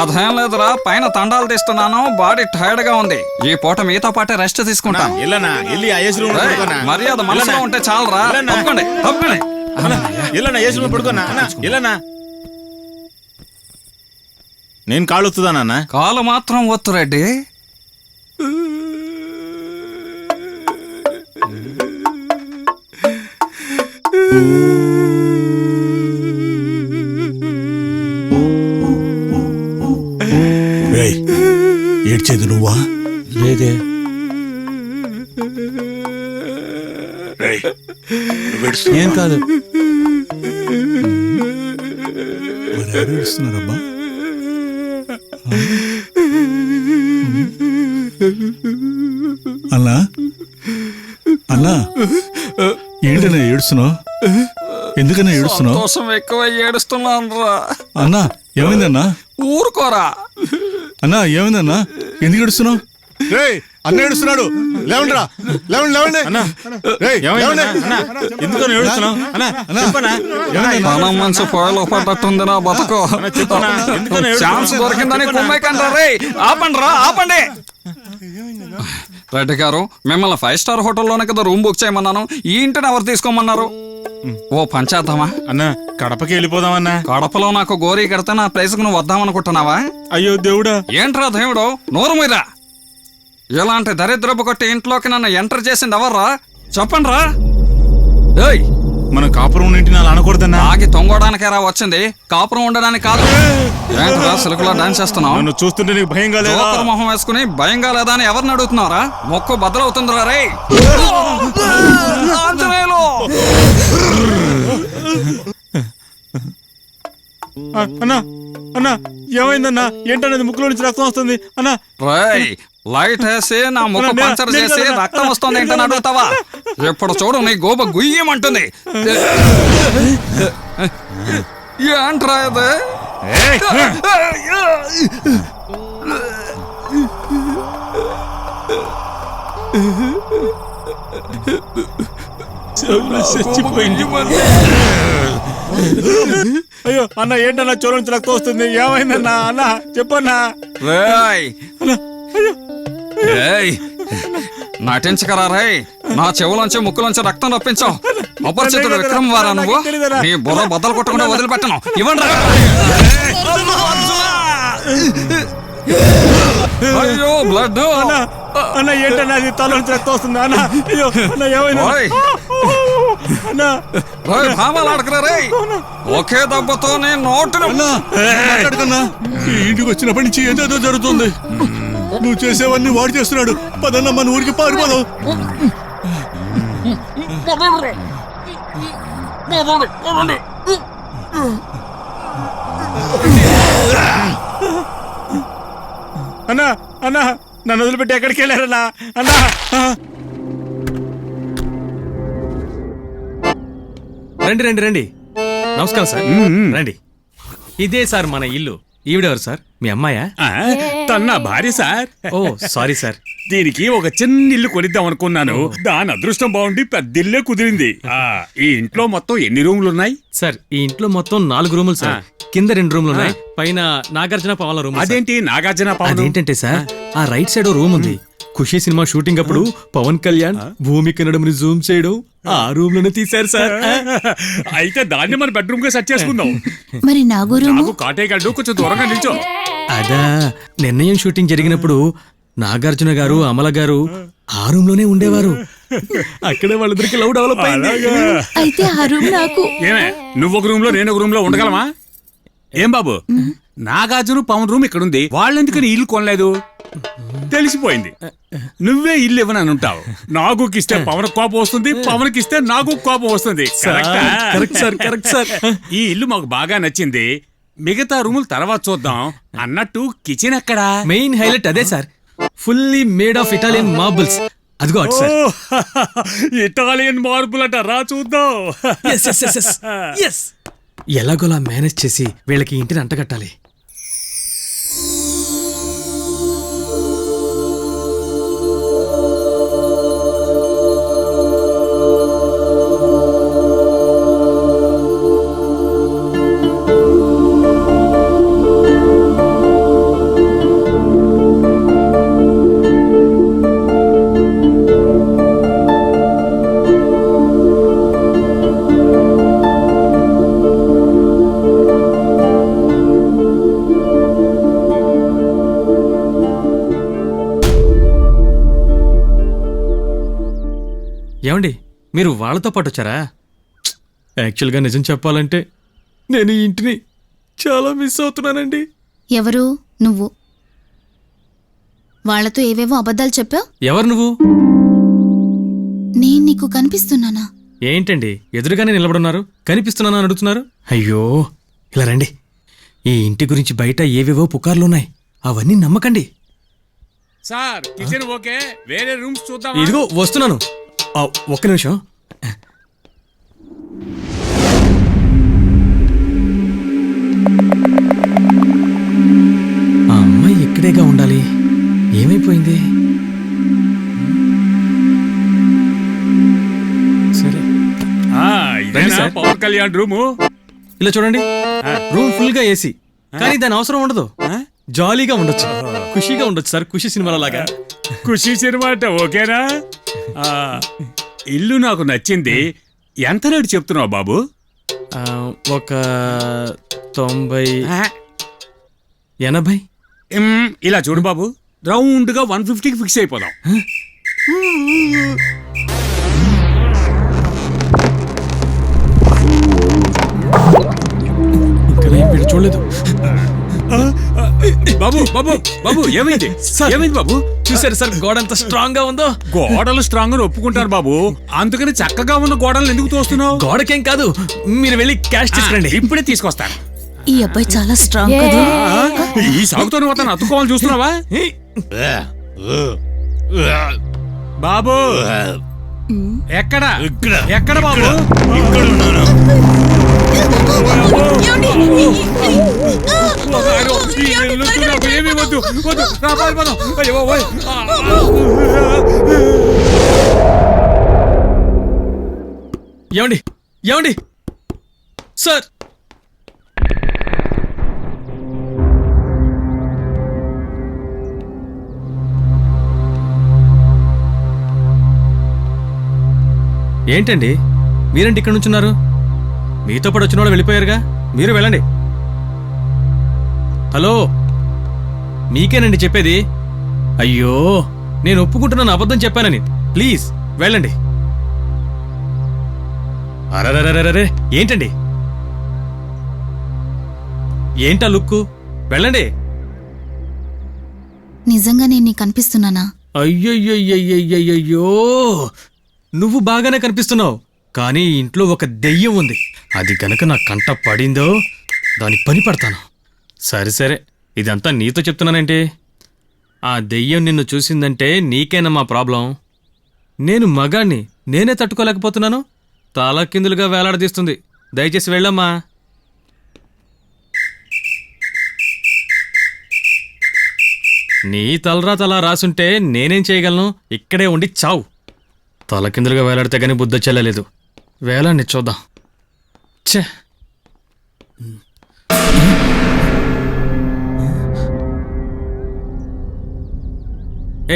అదేం లేదురా, పైన తండాలు తీస్తున్నాను, బాడీ టైర్డ్ గా ఉంది. ఈ పూట మీతో పాటే రెస్ట్ తీసుకుంటాను. మర్యాద మనసులో ఉంటే చాలరా. తప్పకండి తప్పకండి. నేను కాళ్ళు ఒత్తుదానన్నా? కాలు మాత్రం ఒత్తు రెడ్డి. ఏడ్చేది నువ్వా? లేదే. ఏం కాదు. మరి ఎవరు ఏడుస్తున్నారబ్బా? అన్నా అన్నా, ఏంటన్నా ఏడుస్తున్నావు? ఎందుకన్నా ఏడుస్తున్నావు? సంతోషం ఎక్కువ ఏడుస్తున్నాను రా. అన్నా ఏమైందన్నా? ఊరుకోరా. అన్నా ఏమైందన్నా? ఎందుకు ఏడుస్తున్నావు? అన్న ఏడుస్తున్నాడు. లేవండిరా, లేవండి లేవండి. మనసు పొయలో పడ్డట్టుంది నా బతుకు. ఛాన్స్ దొరికిందని కుమ్మేకంటారా? రే ఆపండి రా, ఆపండి. రెడ్డి గారు, మిమ్మల్ని 5 స్టార్ హోటల్లోనే కదా రూమ్ బుక్ చేయమన్నాను. ఈ ఇంటిని ఎవరు తీసుకోమన్నారు? ఓ పంచేద్దామా అన్నా? కడపకి వెళ్ళిపోదామన్నా. కడపలో నాకు గోరీ కడితే నా ప్లేస్ కు నువ్వు వద్దామనుకుంటున్నావా? అయ్యో దేవుడా. ఏంట్రా దేవుడు, నోరు మీరా. ఇలాంటి దరిద్రపు కొట్టి ఇంట్లోకి నన్ను ఎంటర్ చేసింది ఎవర్రా? చెప్పండి రా. ఏయ్, మనం కాపురం ఇంటిని అలా అనకూడదన్నా. ఆగి తొంగోడానికే రా వచ్చింది, కాపురం ఉండడానికి కాదు. ఏంట్రా సిలుకులో డాన్స్ చేస్తున్నావు? నన్ను చూస్తుంటే నీకు భయంగా లేదా? జోకర్ మొహం వేసుకుని భయంగా లేదా అని ఎవరిని అడుగుతున్నారా? మొక్కు బద్దలవుతుందిరా రే. ఆంజనేయులు. అన్నా అన్నా ఏమైందన్నా? ఏంటనేది ముక్కులో నుంచి రక్తం వస్తుంది అన్నా. రేయ్, లైట్ వేసి నా ముక్కు పంచర్ చేసి రక్తం వస్తుంది ఏంటని అడుగుతావా? ఎప్పుడు చూడు నీ గోబ గుయ్యమంటుంది. ఏంట్రా ఇది? అయ్యో అన్న, ఏంటన్నా చోర నుంచి రక్తం వస్తుంది? ఏమైందన్నా? అన్న చెప్పన్నా. నటించకరా రే. నా చెవులోంచి ముక్కులోంచి రక్తం రప్పించావు. అపరిచితుడు విక్రమ్ వారా నువ్వు? నీ బుర్ర బద్దలు కొట్టకుండా వదిలిపెట్టను. ఇవ్వండి. అయ్యో బ్లడ్. అన్న ఏంటన్నా అది? తల నుంచి రక్తం వస్తుంది అన్న. అయ్యో అన్న ఏమైంది? భామాలాడకరా రే. ఒకే దెబ్బతో నీ నోటును. ఇంటికి వచ్చినప్పటి నుంచి ఏదేదో జరుగుతుంది. నువ్వు చేసేవన్నీ వాడు చేస్తున్నాడు. పదన్న మన ఊరికి పారిపోదాం. అన్నా అన్నా, నన్ను వదిలిపెట్టి ఎక్కడికి వెళ్ళారన్నా? అన్నా రండి రండి రండి. నమస్కారం సార్. రండి. ఇదే సార్ మన ఇల్లు. ఈవిడెవరు సార్? మీ అమ్మాయా? తన భార్య సార్. ఓ సారీ సార్. దీనికి ఒక చిన్న ఇల్లు కొనిద్దాం అనుకున్నాను. దాని అదృష్టం బాగుండి పెద్దిల్లే కుదిరింది. ఈ ఇంట్లో మొత్తం ఎన్ని రూములు ఉన్నాయి సార్? ఈ ఇంట్లో మొత్తం 4 రూములు సార్. కింద 2 రూములు ఉన్నాయి, పైన నాగార్జున పవన్ రూమ్. అదేంటి నాగార్జున పవన్? అదేంటంటే సార్, ఆ రైట్ సైడ్ రూమ్ ఉంది. ఖుషి సినిమా షూటింగ్ అప్పుడు పవన్ కళ్యాణ్ భూమిక నడుముని జూమ్ చేయడం ఆ రూమ్ లోనే తీశారు సార్. అయితే దాన్ని మన బెడ్రూమ్ గా సెట్ చేసుకుందాం. మరి నాకు కాటేయగలడు, కొంచెం దూరంగా నిల్చో. అదా, నిర్ణయం షూటింగ్ జరిగినప్పుడు నాగార్జున గారు అమల గారు ఆ రూమ్ లోనే ఉండేవారు. అక్కడే వాళ్ళిద్దరికి లవ్ డెవలప్ అయింది. అయితే ఆ రూమ్ నాకు. ఏమే, నువ్వు ఒక రూమ్ లో నేను ఒక రూమ్ లో ఉండగలమా? ఏం బాబు, నాగార్జున పవన్ రూమ్ ఇక్కడుంది, వాళ్ళెందుకని ఇల్లు కొనలేదు? తెలిసిపోయింది. నువ్వే ఇల్లు ఇవ్వనని ఉంటావు. నాగుకి ఇస్తే పవన్ కోపం వస్తుంది, పవన్కి ఇస్తే నాకు కోపం వస్తుంది. Correct sir. ఈ ఇల్లు మాకు బాగా నచ్చింది. మిగతా రూములు తర్వాత చూద్దాం. అన్నట్టు కిచెన్ ఎక్కడా? మెయిన్ హైలైట్ అదే sir. Fully made of Italian marbles. అదిగో అటు సార్. ఇటాలియన్ మార్బుల్ అట, రా చూద్దాం. ఎలాగోలా మేనేజ్ చేసి వీళ్ళకి ఇంటిని అంటగట్టాలి. మీరు వాళ్ళతో పాటు వచ్చారా? యాక్చువల్గా నిజం చెప్పాలంటే నేను ఈ ఇంటిని చాలా మిస్ అవుతున్నానండి. ఎవరు నువ్వు? వాళ్ళతో ఏవేవో అబద్ధాలు చెప్పావు. ఎవరు నువ్వు? నేను నీకు కనిపిస్తున్నానా? ఏంటండి ఎదురుగానే నిలబడున్నారు, కనిపిస్తున్నానని అడుగుతున్నారు? అయ్యో, ఇలా రండి. ఈ ఇంటి గురించి బయట ఏవేవో పుకార్లున్నాయి, అవన్నీ నమ్మకండి. సార్ కిచెన్ ఓకే, వేరే రూమ్స్ చూద్దాం. ఇదిగో వస్తున్నాను. ఒక్క నిమిషం. ఆ అమ్మాయి ఇక్కడేగా ఉండాలి. ఏమైపోయింది? సరే, రండి సార్. పవన్ కళ్యాణ్ రూము. ఇలా చూడండి, రూమ్ ఫుల్ గా ఏసీ, కానీ దాని అవసరం ఉండదు. జాలీగా ఉండొచ్చు, ఖుషీగా ఉండొచ్చు సార్, ఖుషి సినిమాల లాగా. ఖుషి సినిమా అంటే ఓకేనా? ఆ, ఇల్లు నాకు నచ్చింది. ఎంత రేటు చెప్తున్నావు బాబు? ఒక 90-80. ఇలా చూడు బాబు, రౌండ్ గా 150కి ఫిక్స్ అయిపోదాం. ఇంకా నేను వీడు చూడలేదు. బాబు బాబు బాబు ఏమైంది? ఏమైంది బాబు? చూసారు సార్ గోడ ఎంత స్ట్రాంగ్ గా ఉందో? గోడలు స్ట్రాంగ్ అని ఒప్పుకుంటారు బాబు, అందుకని చక్కగా ఉన్న గోడలను ఎందుకు తోస్తున్నావు? గోడకేం కాదు, మీరు వెళ్ళి క్యాష్ తీసుకురండి. ఇప్పుడే తీసుకొస్తాను. ఈ అబ్బాయి చాలా స్ట్రాంగ్ కదా. ఈ సాగుతోనే అతను అతుక్కోవాలని చూస్తున్నావా? బాబు ఎక్కడ ఎక్కడ బాబు? ఏమీ వద్దు వద్దు, రా, పారిపోదాం. అయ్యో, ఓయ్. ఏమండి ఏమండి సార్, ఏంటండి మీరేంటి ఇక్కడ నుంచున్నారు? మీతో పాటు వచ్చిన వాళ్ళు వెళ్ళిపోయారుగా, మీరు వెళ్ళండి. హలో, మీకేనండి చెప్పేది. అయ్యో, నేను ఒప్పుకుంటున్నాను అబద్ధం చెప్పానని. ప్లీజ్ వెళ్ళండి. అరరరరరే, ఏంటండి ఏంటా లుక్కు? వెళ్ళండి. నిజంగా నేను నీకు కనిపిస్తున్నానా? అయ్యయ్యయ్యయ్యయ్యో, నువ్వు బాగానే కనిపిస్తున్నావు, కానీ ఈ ఇంట్లో ఒక దెయ్యం ఉంది. అది గనక నా కంట పడిందో దాని పని పడతాను. సరే సరే, ఇదంతా నీతో చెప్తున్నానంటే. ఆ దెయ్యం నిన్ను చూసిందంటే నీకేనమ్మా ప్రాబ్లం. నేను మగాణ్ణి, నేనే తట్టుకోలేకపోతున్నాను. తల కిందులుగా వేలాడదీస్తుంది. దయచేసి వెళ్ళమ్మా. నీ తలరా తలా రాసుంటే నేనేం చేయగలను? ఇక్కడే ఉండి చావు. తల కిందులుగా వేలాడితే గానీ బుద్ధ చెల్లలేదు. వేలాన్ని చూద్దాం. ఛే,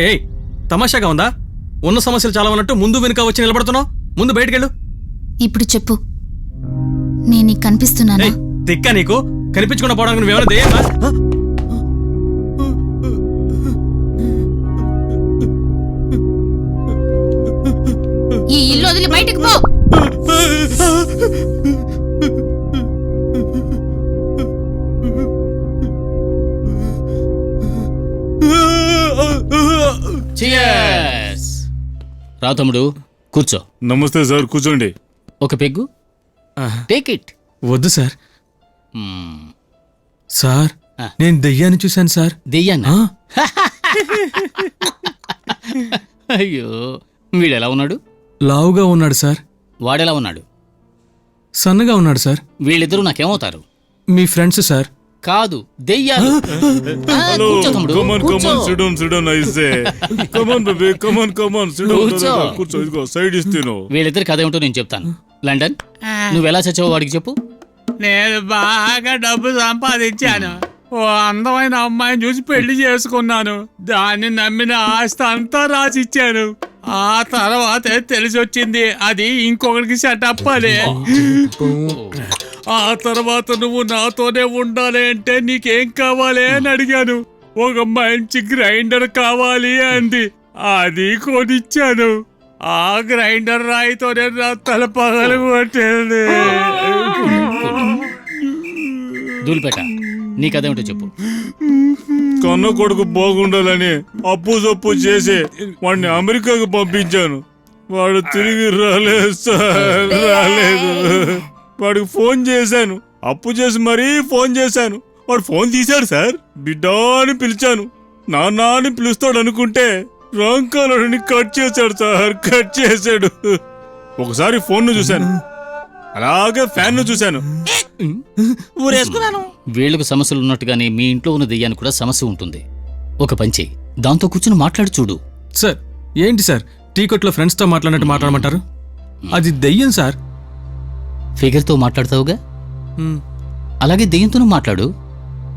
ఏ తమాషాగా ఉందా? ఉన్న సమస్యలు చాలా ఉన్నట్టు ముందు వెనుక వచ్చి నిలబడుతున్నావు. ముందు బయటికెళ్ళు. ఇప్పుడు చెప్పు, నేను నీకు కనిపిస్తున్నానా? ఏయ్, తిక్కా నీకు? కనిపించకుండా పోవడానికి నువ్వేమైనా దెయ్యమా? ఈ ఇల్లు వదిలి బయటకు పో. రా తమ్ముడు, కూర్చో. నమస్తే సార్, కూర్చోండి. ఒక పెగ్గు టేక్ ఇట్. వద్దు సార్. సార్, నేను దెయ్యాన్ని చూశాను సార్. దెయ్యాన్నా? ఆ? అయ్యో, వీడెలా ఉన్నాడు? లావుగా ఉన్నాడు సార్. వాడెలా ఉన్నాడు? సన్నగా ఉన్నాడు సార్. వీళ్ళిద్దరూ నాకేమవుతారు? మీ ఫ్రెండ్స్ సార్. కాదు, దెయ్యాలు. కూర్చో తమ్ముడు, Come on, come కూర్చో. on, sit down, sit down, I say. Come on, baby, come on, sit down. కూర్చో. కూర్చో, ఇదిగో సైడ్ ఇస్తేను. వీళ్ళిద్దరి కథ ఏమిటో నేను చెప్తాను. లండన్, నువ్వెలా చచ్చావో వాడికి చెప్పు. నేను బాగా డబ్బు సంపాదించాను. ఓ అందమైన అమ్మాయిని చూసి పెళ్లి చేసుకున్నాను. దాన్ని నమ్మిన ఆస్తి అంతా రాసిచ్చాను. ఆ తర్వాతే తెలిసి వచ్చింది అది ఇంకొకరికి సెటప్ అని. ఆ తర్వాత నువ్వు నాతోనే ఉండాలి అంటే నీకేం కావాలి అని అడిగాను. ఒక మంచి గ్రైండర్ కావాలి అంది. అది కొనిచ్చాను. ఆ గ్రైండర్ రాయితోనే నా తల పగలు కొట్టేది. ధూళిపేట నీ కథేమిటో చెప్పు. కన్న కొడుకు బాగుండాలని అప్పు సప్పు చేసి వాడిని అమెరికాకు పంపించాను. వాడు తిరిగి రాలేదు సార్, రాలేదు. వాడికి ఫోన్ చేశాను, అప్పు చేసి మరీ ఫోన్ చేశాను. వాడు ఫోన్ తీశాడు సార్. బిడ్డా అని పిలిచాను, నాన్న అని పిలుస్తాడు అనుకుంటే రాంగ్ కాలర్ అని కట్ చేశాడు సార్, కట్ చేశాడు. ఒకసారి ఫోన్ ను చూశాను, అలాగే ఫ్యాన్ ను చూశాను. వీళ్లకు సమస్యలు ఉన్నట్టుగానే మీ ఇంట్లో ఉన్న దెయ్యానికి కూడా సమస్య ఉంటుంది. ఒక పంచి దాంతో కూర్చుని మాట్లాడి చూడు. సార్ ఏంటి సార్ టీ కొట్లో ఫ్రెండ్స్తో మాట్లాడినట్టు మాట్లాడమంటారు? అది దెయ్యం సార్. ఫిగర్తో మాట్లాడతావుగా, మ్, అలాగే దెయ్యంతోనూ మాట్లాడు.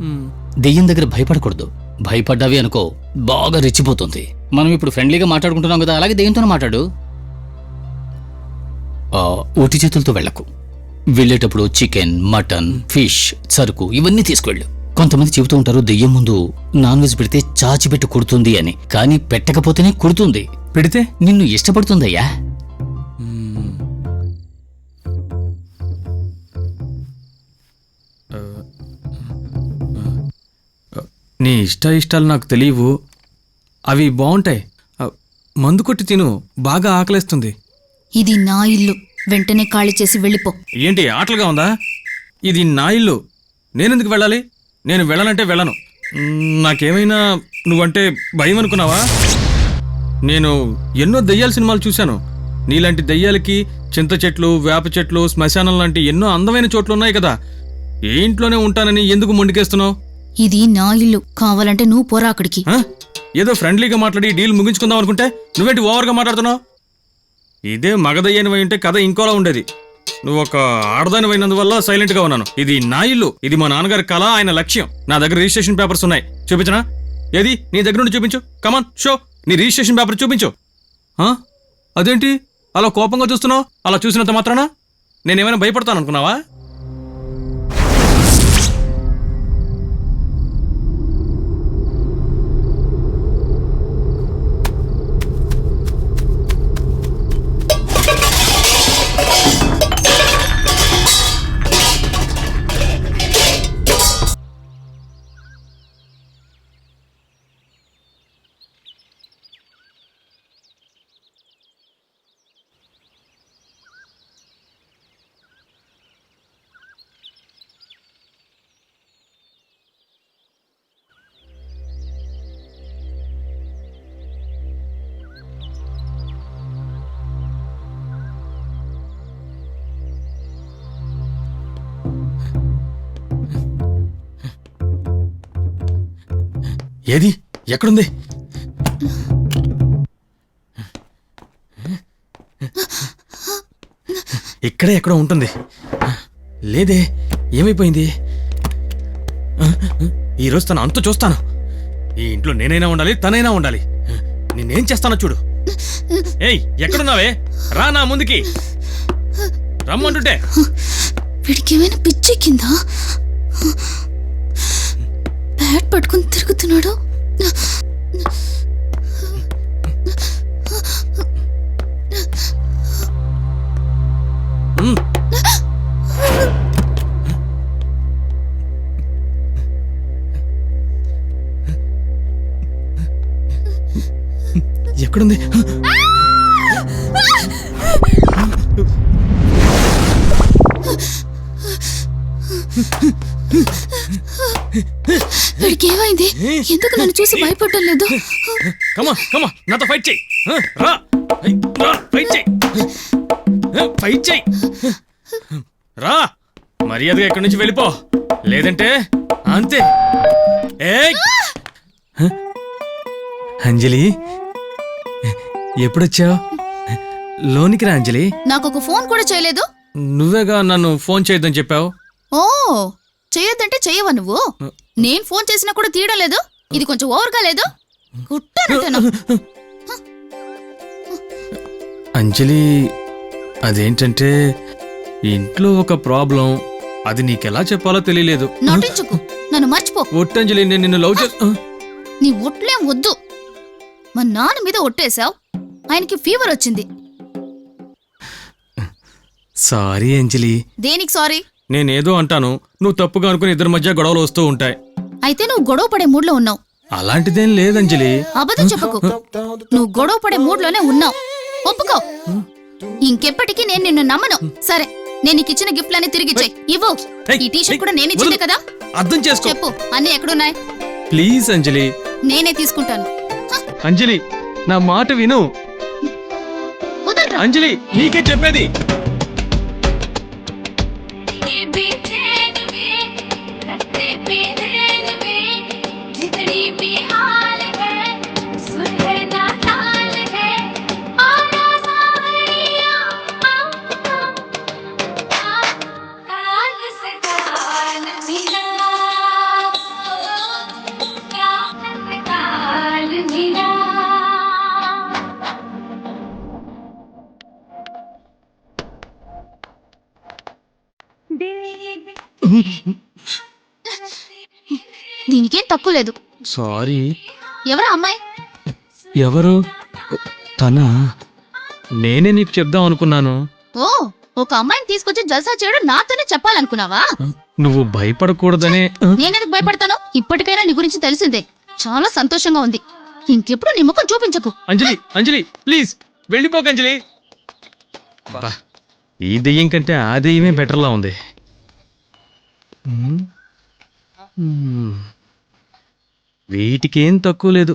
మ్. దెయ్యం దగ్గర భయపడకూడదు. భయపడ్డావి అనుకో బాగా రెచ్చిపోతుంది. మనం ఇప్పుడు ఫ్రెండ్లీగా మాట్లాడుకుంటున్నాం కదా, అలాగే దెయ్యంతోనూ మాట్లాడు. ఒట్టి చేతులతో వెళ్ళకు. వెళ్ళేటప్పుడు చికెన్, మటన్, ఫిష్, సరుకు ఇవన్నీ తీసుకువెళ్ళు. కొంతమంది చెబుతూ ఉంటారు దెయ్యం ముందు నాన్ వెజ్ పెడితే చాచిపెట్టి కుడుతుంది అని. కానీ పెట్టకపోతేనే కుడుతుంది. పెడితే నిన్ను ఇష్టపడుతుందయ్యా. నీ ఇష్టాలు నాకు తెలియవు. అవి బాగుంటాయి. మందు కొట్టి తిను, బాగా ఆకలేస్తుంది. ఇది నా ఇల్లు, వెంటనే ఖాళీ చేసి వెళ్ళిపో. ఏంటి ఆటలుగా ఉందా? ఇది నా ఇల్లు, నేనెందుకు వెళ్ళాలి? నేను వెళ్ళాలంటే వెళ్ళను. నాకేమైనా నువ్వంటే భయం అనుకున్నావా? నేను ఎన్నో దెయ్యాల సినిమాలు చూశాను. నీలాంటి దెయ్యాలకి చింత చెట్లు, వేప చెట్లు, శ్మశానం లాంటి ఎన్నో అందమైన చోట్లు ఉన్నాయి కదా. ఏ ఇంట్లోనే ఉంటానని ఎందుకు మొండికేస్తున్నావు? ఇది నా ఇల్లు, కావాలంటే నువ్వు పోరా అక్కడికి. ఏదో ఫ్రెండ్లీగా మాట్లాడి డీల్ ముగించుకుందాం అనుకుంటే నువ్వేంటి ఓవర్గా మాట్లాడుతున్నావు? ఇదే మగదయ్యనివై ఉంటే కథ ఇంకోలా ఉండేది. నువ్వు ఒక ఆడదానివైనందువల్ల సైలెంట్గా ఉన్నాను. ఇది నా ఇల్లు, ఇది మా నాన్నగారి కళ, ఆయన లక్ష్యం. నా దగ్గర రిజిస్ట్రేషన్ పేపర్స్ ఉన్నాయి, చూపించనా? ఏది నీ దగ్గర నుండి చూపించు. కమాన్ షో, నీ రిజిస్ట్రేషన్ పేపర్ చూపించు. అదేంటి అలా కోపంగా చూస్తున్నావు? అలా చూసినంత మాత్రాన నేనేమైనా భయపడతాను అనుకున్నావా? ఏది ఎక్కడుంది? ఇక్కడే ఎక్కడో ఉంటుంది. లేదే, ఏమైపోయింది? ఈరోజు తన అంతు చూస్తాను. ఈ ఇంట్లో నేనైనా ఉండాలి, తనైనా ఉండాలి. నేనేం చేస్తానో చూడు. ఏయ్ ఎక్కడున్నావే? రా నా ముందుకి, రమ్మంటుంటే. వీడికేమైనా పిచ్చి కింద బ్యాట్ పట్టుకుని తిరుగుతున్నాడు. ఎక్కడుంది? వీడికి ఏమైంది? ఎందుకు నన్ను చూసి భయపడటం లేదు? కమా కమా, నాతో ఫైట్ చెయ్యి. రా రా, ఫైట్ చెయ్యి, ఫైట్ చెయ్యి. రా, మర్యాదగా ఇక్కడి నుంచి వెళ్ళిపో, లేదంటే అంతే. ఏయ్ అంజలి, ఎప్పుడొచ్చావు? లోనికి రా అంజలి. నాకు ఒక ఫోన్ కూడా చేయలేదు. నువ్వేగా నన్ను ఫోన్ చేయొద్దని చెప్పావు. ఓ, చేయొద్దంటే చెయ్యవా నువ్వు? నేను ఫోన్ చేసినా కూడా తీయడం లేదు. ఇది కొంచెం ఓవర్గా లేదు? కుట్టానంటాను. అంజలి, అదేంటంటే ఇంట్లో ఒక ప్రాబ్లం. అది నీకెలా చెప్పాలో తెలియలేదు. నటించుకు, నన్ను మర్చిపో. ఒట్టంజలి, నేను నిన్ను లవ్ చే. నీ ఒట్లేం వద్దు. మా నాన్న మీద ఒట్టేశావు, ఆయనకి ఫీవర్ వచ్చింది. సారీ అంజలి. దేనికి సారీ? నేనేదో అంటాను, నువ్వు తప్పుగా అనుకుని ఇద్దరి మధ్య గొడవలు వస్తూ ఉంటాయి. అయితే నువ్వు గొడవ పడే మూడ్ లో ఉన్నావు. అలాంటిదేం లేదంజలి. అబద్ధం చెప్పకు. నువ్వు గొడవ పడే మూడ్ లోనే ఉన్నావు. ఒప్పుకో. ఇంకెప్పటికీ నేను నిన్ను నమ్మను. సరే, నేను నీకు ఇచ్చిన గిఫ్ట్లన్నీ తిరిగిచ్చేయ్. ఇవ్వు. ఈ టీషర్ట్ కూడా నేను ఇచ్చిందే కదా. అర్థం చేసుకో. చెప్పు, అన్ని ఎక్కడున్నాయి? ప్లీజ్ అంజలి. నేనే తీసుకుంటాను. అంజలి, నా మాట విను. కుదరదు. అంజలి, నీకే చెప్పేది. దీనికేం తక్కువ లేదు. సారీ. ఎవరా అమ్మాయి? ఎవరు? తనా? నేనే నీకు చెప్దాం అనుకున్నాను. ఓ, ఒక అమ్మాయిని తీసుకొచ్చి జల్సా చేయడం నాతోనే చెప్పాలనుకున్నావా? నువ్వు భయపడకూడదనే. నేనెందుకు భయపడతాను? ఇప్పటికైనా నీ గురించి తెలిసిందే. చాలా సంతోషంగా ఉంది. ఇంకెప్పుడు నీ ముఖం చూపించకు. అంజలి, అంజలి, ప్లీజ్ వెళ్ళిపోక అంజలి. అబ్బా, ఈ దెయ్యం కంటే ఆ దెయ్యమే బెటర్లా ఉంది. వీటికేం తక్కువ లేదు.